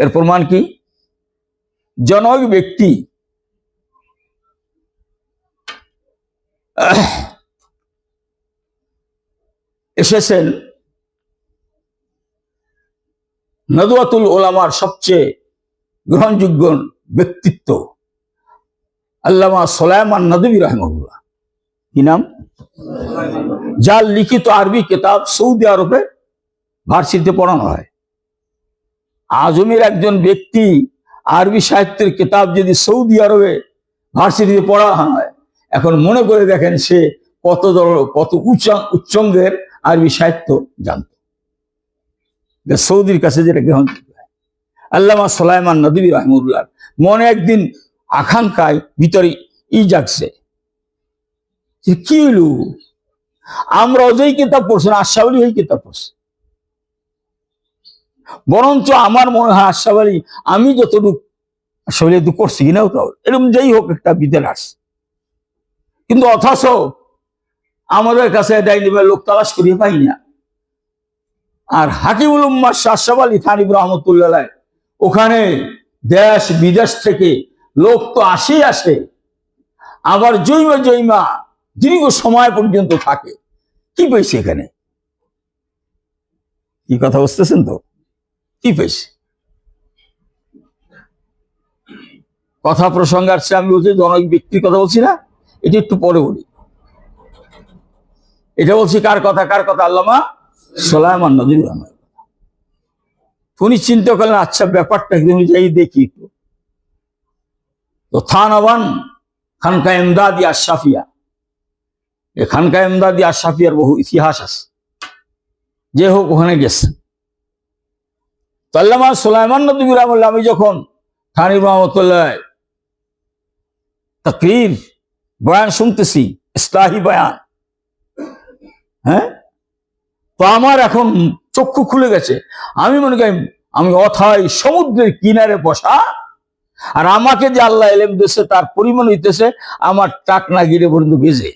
এর প্রমাণ কি? জনক ব্যক্তি এসেছেন নদওয়াতুল উলামার সবচেয়ে গ্রহণযোগ্য ব্যক্তিত্ব আল্লামা সুলাইমান নদভী রাহিমাহুল্লাহ। কি নাম? যার লিখিত আরবি কিতাব সৌদি আরবে ভার্সিটিতে পড়ানো হয়। আজমের একজন ব্যক্তি আরবি সাহিত্যের কিতাব যদি সৌদি আরবে ভার্সিটিতে পড়া হয়, এখন মনে করে দেখেন সে কত উচ্চঙ্গের আরবি সাহিত্য জানত, সৌদির কাছে যেটা গ্রহণযোগ্য। আল্লামা সুলাইমান নদভী রাহিমাহুল্লাহ মনে একদিন আকাঙ্ক্ষায় ভিতরে জাগছে, কি হইল, আমরা যেই কিতাব পড়ছি না, আশরাফ আলী ওই কিতাব পড়ছে, বরঞ্চ আমার মনে হয় আশরাফ আলী আমি যতটুকু আশরাফ আলী করছি কিনাও তো এরকম যেই হোক একটা বিদ্যালয় আসছে, কিন্তু অথচ আমাদের কাছে ডাইনিবার লোক তালাশ করিয়ে পাই না। আর হাকিমুল উম্মাহ আশরাফ আলী থানভী রহমতুল্লাহ ওখানে দেশ বিদেশ থেকে লোক তো আসে, আবার জৈমা দীর্ঘ সময় পর্যন্ত থাকে। কি পেয়েছে এখানে? কি কথা বুঝতেছেন তো? কি পেয়েছে? কথা প্রসঙ্গ আসছে, আমি বলছি জনক ব্যক্তির কথা বলছি না, এটা একটু পরে বলি। এটা বলছি কার কথা? আল্লামা সুলাইমান নদভী রাহিমাহুল্লাহ। উনি চিন্তা করলেন, আচ্ছা ব্যাপারটা একদম যাই দেখি একটু। তো থানওয়ান খানকা ইমদাদি আশরাফিয়া, এই খানকা ইমদাদি আশরাফিয়ার বহু ইতিহাস আছে, যে হোক ওখানে গেছে। তো আল্লামা সুলাইমান নদভী রাহিমাহুল্লাহ আমি যখন থানভী রহমতুল্লাহ তাকরীর বয়ান শুনতেছি, ইসলাহি বয়ান, হ্যাঁ, তো আমার এখন চক্ষু খুলে গেছে। আমি মনে করি আমি অথায় সমুদ্রের কিনারে বসা, আর আমাকে যে আল্লাহ এলেম দিয়েছে তার পরিমাণ হইতেছে আমার টাকনা গিরে পর্যন্ত বেজে।